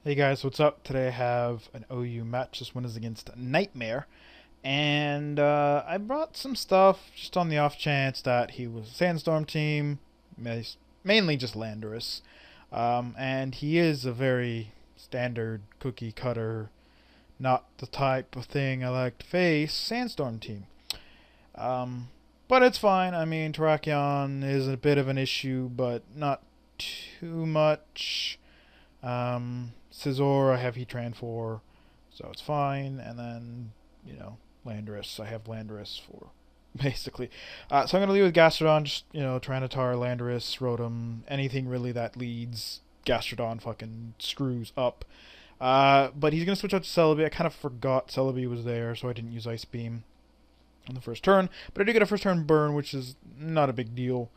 Hey guys, what's up? Today I have an OU match. This one is against Nightmare. And I brought some stuff just on the off chance that he was a Sandstorm team, mainly just Landorus. And he is a very standard cookie cutter, not the type of thing I like to face, Sandstorm team. Um, but it's fine. I mean, Terrakion is a bit of an issue, but not too much. Scizor I have Heatran for, so it's fine. And then, Landorus. I have Landorus for, basically. So I'm going to lead with Gastrodon, just, Tyranitar, Landorus, Rotom, anything really that leads Gastrodon fucking screws up. But he's going to switch out to Celebi. I kind of forgot Celebi was there, so I didn't use Ice Beam on the first turn. But I do get a first turn burn, which is not a big deal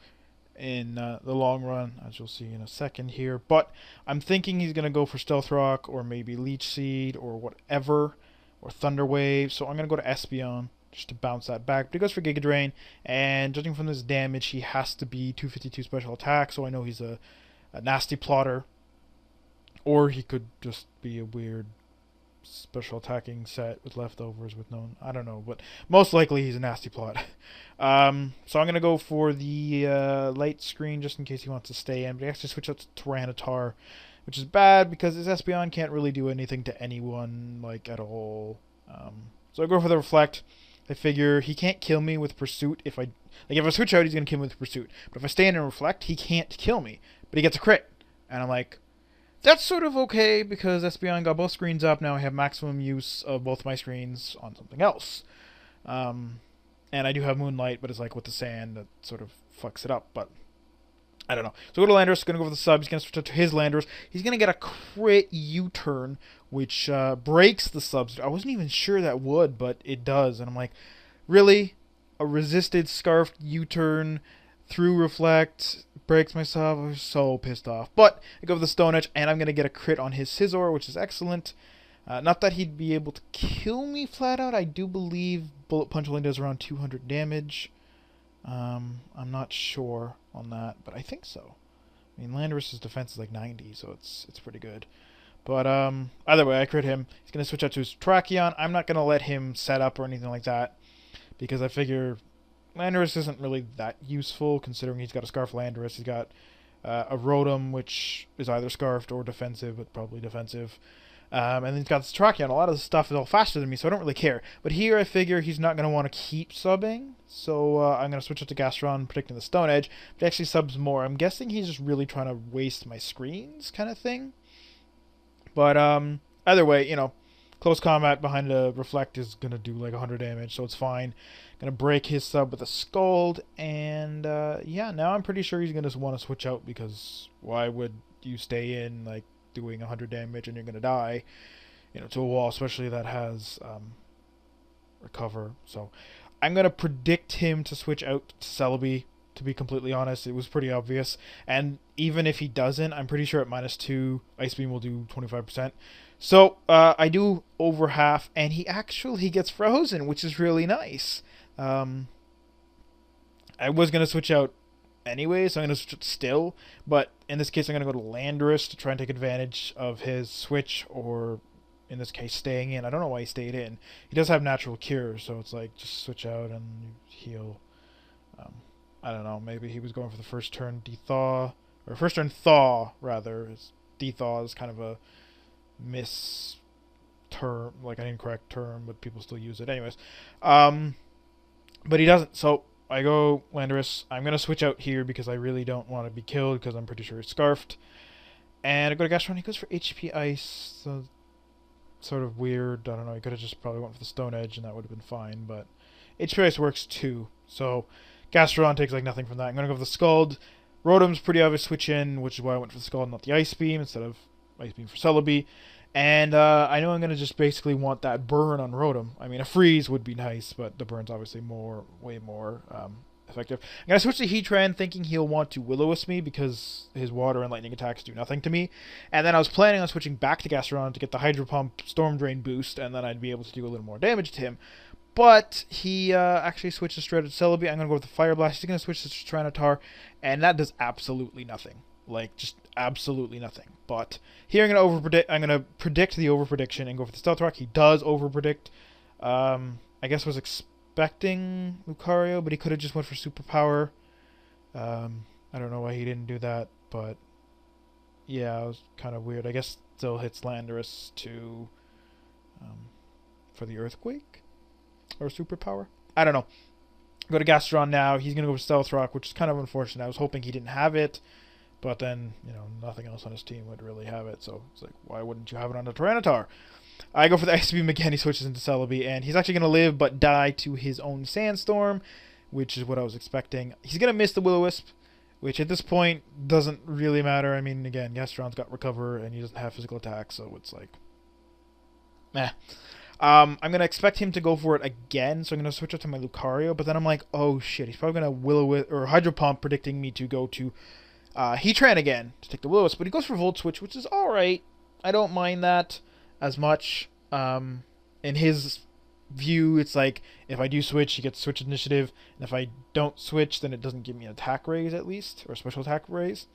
in the long run, as you'll see in a second here. But I'm thinking he's going to go for Stealth Rock or maybe Leech Seed or whatever, or Thunder Wave. So I'm going to go to Espeon just to bounce that back. But he goes for Giga Drain, and judging from this damage, he has to be 252 special attack, so I know he's a nasty plotter. Or he could just be a weird special attacking set with leftovers with no, I don't know, but most likely he's a nasty plot. So I'm gonna go for the light screen just in case he wants to stay in, but he has to switch out to Tyranitar, which is bad because his Espeon can't really do anything to anyone like at all. So I go for the Reflect. I figure he can't kill me with Pursuit if I switch out, he's gonna kill me with Pursuit. But if I stay in and Reflect, he can't kill me, but he gets a crit, and I'm like, that's sort of okay because Espeon got both screens up. Now I have maximum use of both my screens on something else. And I do have Moonlight, but it's like with the sand that sort of fucks it up. But I don't know. So go to Landorus, going to go for the sub. He's going to switch to his Landorus. He's going to get a crit U-turn, which breaks the subs. I wasn't even sure that would, but it does. And I'm like, really? A resisted Scarfed U-turn through Reflect breaks my sub. I was so pissed off. But I go for the Stone Edge, and I'm going to get a crit on his Scizor, which is excellent. Not that he'd be able to kill me flat out. I do believe Bullet Punch only does around 200 damage. I'm not sure on that, but I think so. I mean, Landorus' defense is like 90, so it's pretty good. But either way, I crit him. He's going to switch out to his Terrakion. I'm not going to let him set up or anything like that, because I figure Landorus isn't really that useful, considering he's got a Scarf Landorus. He's got a Rotom, which is either Scarfed or defensive, but probably defensive. And then he's got this Terrakion. A lot of the stuff is all faster than me, so I don't really care. But here I figure he's not going to want to keep subbing, so I'm going to switch it to Gastrodon, predicting the Stone Edge. But he actually subs more. I'm guessing he's just really trying to waste my screens kind of thing. But either way, close combat behind a Reflect is going to do like 100 damage, so it's fine. Going to break his sub with a Scald, and yeah, now I'm pretty sure he's going to want to switch out, because why would you stay in, like, doing 100 damage and you're going to die, to a wall, especially that has recover. So I'm going to predict him to switch out to Celebi, to be completely honest. It was pretty obvious. And even if he doesn't, I'm pretty sure at -2, Ice Beam will do 25%. So I do over half, and he actually gets frozen, which is really nice. I was going to switch out anyway, so I'm going to switch still, but in this case I'm going to go to Landorus to try and take advantage of his switch, or in this case staying in. I don't know why he stayed in. He does have Natural Cure, so it's like just switch out and heal. I don't know, maybe he was going for the first turn Dethaw, or first turn Thaw rather. Dethaw is kind of a term, like an incorrect term, but people still use it anyways. But he doesn't, so I go Landorus. I'm going to switch out here because I really don't want to be killed, because I'm pretty sure he's Scarfed. And I go to Gastrodon. He goes for HP Ice. So sort of weird. I don't know. He could have just probably went for the Stone Edge, and that would have been fine. But HP Ice works too. So Gastrodon takes like nothing from that. I'm going to go for the Scald. Rotom's pretty obvious switch in, which is why I went for the Scald, not the Ice Beam, instead of Ice Beam for Celebi. And I know I'm going to just basically want that burn on Rotom. I mean, a freeze would be nice, but the burn's obviously way more effective. I'm going to switch to Heatran, thinking he'll want to Will-O-Wisp me because his water and lightning attacks do nothing to me. And then I was planning on switching back to Gastrodon to get the Hydro Pump Storm Drain boost, and then I'd be able to do a little more damage to him. But he actually switches straight to Celebi. I'm going to go with the Fire Blast. He's going to switch to Tyranitar, and that does absolutely nothing. Like, just absolutely nothing. But here I'm gonna predict the over prediction and go for the Stealth Rock. He does over predict. I guess I was expecting Lucario, but he could have just went for superpower. I don't know why he didn't do that, but yeah, it was kind of weird. I guess still hits Landorus to for the Earthquake or superpower. I don't know. Go to Gastrodon now. He's gonna go for Stealth Rock, which is kind of unfortunate. I was hoping he didn't have it, but then nothing else on his team would really have it. So it's like, why wouldn't you have it on the Tyranitar? I go for the Ice Beam again. He switches into Celebi, and he's actually gonna live but die to his own Sandstorm, which is what I was expecting. He's gonna miss the Will-O-Wisp, which at this point doesn't really matter. I mean, again, Gastrodon's got Recover, and he doesn't have physical attack, so it's like, meh. I'm going to expect him to go for it again, so I'm going to switch up to my Lucario, but then I'm like, oh shit, he's probably going to Will-O-Wisp, or Hydro Pump, predicting me to go to Heatran again to take the Will-O-Wisp, but he goes for Volt Switch, which is alright. I don't mind that as much. In his view, it's like, if I do switch, he gets switch initiative, and if I don't switch, then it doesn't give me an attack raise at least, or a special attack raise.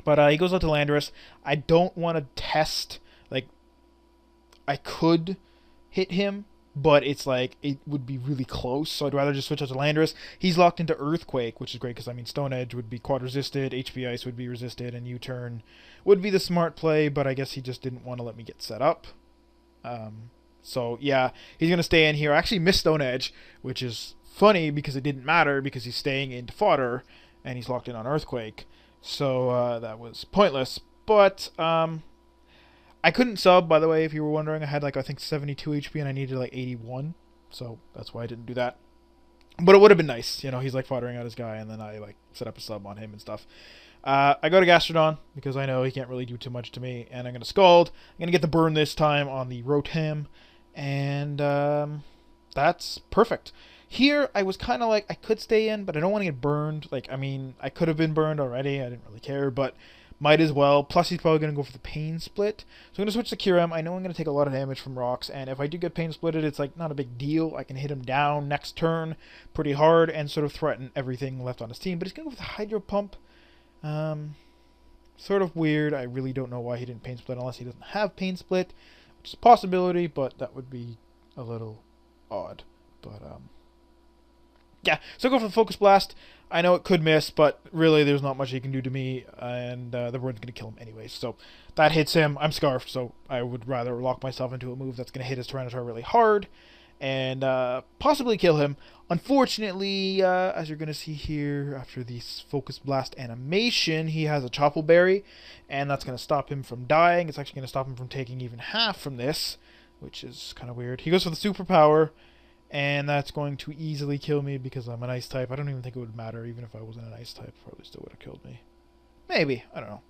But he goes out to Landorus. I don't want to test, like, I could hit him, but it's like it would be really close, so I'd rather just switch out to Landorus. He's locked into Earthquake, which is great because I mean Stone Edge would be quad resisted, HP Ice would be resisted, and U-turn would be the smart play, but I guess he just didn't want to let me get set up. So yeah, he's gonna stay in here. I actually missed Stone Edge, which is funny because it didn't matter because he's staying into fodder and he's locked in on Earthquake, so that was pointless. But I couldn't sub, by the way, if you were wondering. I had, like, I think 72 HP and I needed, like, 81. So that's why I didn't do that. But it would have been nice. He's, like, foddering out his guy, and then I, like, set up a sub on him and stuff. I go to Gastrodon, because I know he can't really do too much to me. And I'm going to Scald. I'm going to get the burn this time on the Rotom. And that's perfect. Here, I was kind of like, I could stay in, but I don't want to get burned. Like, I mean, I could have been burned already. I didn't really care, but might as well. Plus, he's probably going to go for the Pain Split. So I'm going to switch to Kyurem. I know I'm going to take a lot of damage from rocks, and if I do get Pain Splitted, it's like not a big deal. I can hit him down next turn pretty hard and sort of threaten everything left on his team. But he's going to go for the Hydro Pump. Sort of weird. I really don't know why he didn't Pain Split unless he doesn't have Pain Split, which is a possibility, but that would be a little odd. But, yeah, so go for the Focus Blast. I know it could miss, but really there's not much he can do to me, and the Word's going to kill him anyways. So that hits him. I'm Scarfed, so I would rather lock myself into a move that's going to hit his Tyranitar really hard and possibly kill him. Unfortunately, as you're going to see here, after the Focus Blast animation, he has a Chople Berry, and that's going to stop him from dying. It's actually going to stop him from taking even half from this, which is kind of weird. He goes for the Superpower, and that's going to easily kill me because I'm an Ice type. I don't even think it would matter. Even if I wasn't an Ice type, probably still would have killed me. Maybe. I don't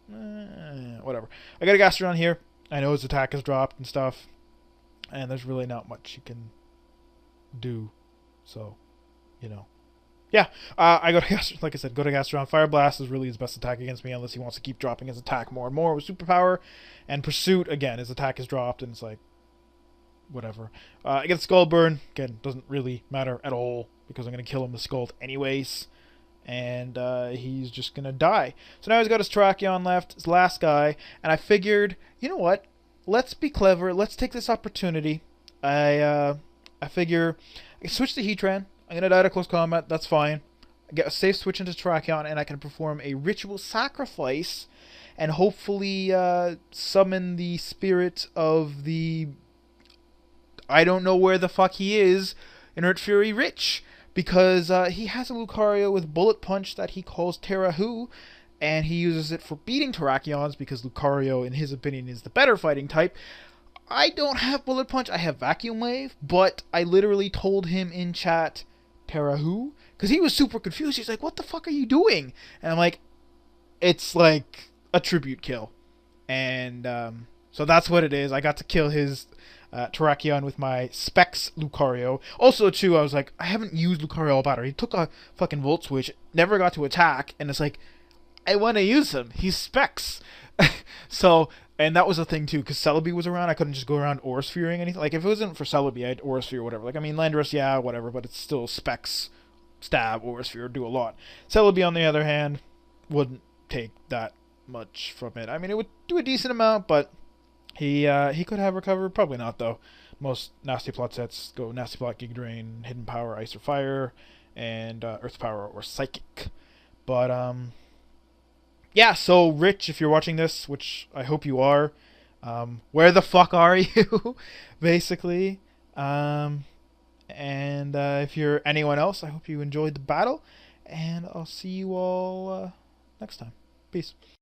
know. Whatever. I got a Gastrodon here. I know his attack is dropped and stuff. And there's really not much you can do. So, Yeah. I go to Gastrodon. Like I said, go to Gastrodon. Fire Blast is really his best attack against me unless he wants to keep dropping his attack more and more with Superpower. And Pursuit, again, his attack is dropped and it's like, whatever. I get the Scald Burn. Again, doesn't really matter at all because I'm going to kill him with Scald anyways. And he's just going to die. So now he's got his Terrakion left, his last guy. And I figured, you know what? Let's be clever. Let's take this opportunity. I figure I can switch to Heatran. I'm going to die to close combat. That's fine. I get a safe switch into Terrakion, and I can perform a Ritual Sacrifice and hopefully summon the spirit of the... I don't know where the fuck he is, Inert Fury Rich, because he has a Lucario with Bullet Punch that he calls Terra-Hu, and he uses it for beating Terrakions because Lucario, in his opinion, is the better fighting type. I don't have Bullet Punch, I have Vacuum Wave, but I literally told him in chat, Terra-Hu? Because he was super confused. He's like, what the fuck are you doing? And I'm like, it's like a tribute kill. And so that's what it is. I got to kill his Terrakion with my Specs Lucario. Also, too, I was like, I haven't used Lucario all battle. He took a fucking Volt Switch, never got to attack, and it's like, I want to use him. He's Specs. So, and that was the thing, too, because Celebi was around. I couldn't just go around Aura Sphering anything. Like, if it wasn't for Celebi, I'd Aura Sphere or whatever. Like, I mean, Landorus, yeah, whatever, but it's still Specs, Stab, Aura Sphere, do a lot. Celebi, on the other hand, wouldn't take that much from it. I mean, it would do a decent amount, but he could have recovered. Probably not though. Most nasty plot sets go nasty plot, Giga Drain, Hidden Power, Ice or Fire, and Earth Power or Psychic. But yeah. So Rich, if you're watching this, which I hope you are, where the fuck are you? Basically. And if you're anyone else, I hope you enjoyed the battle, and I'll see you all next time. Peace.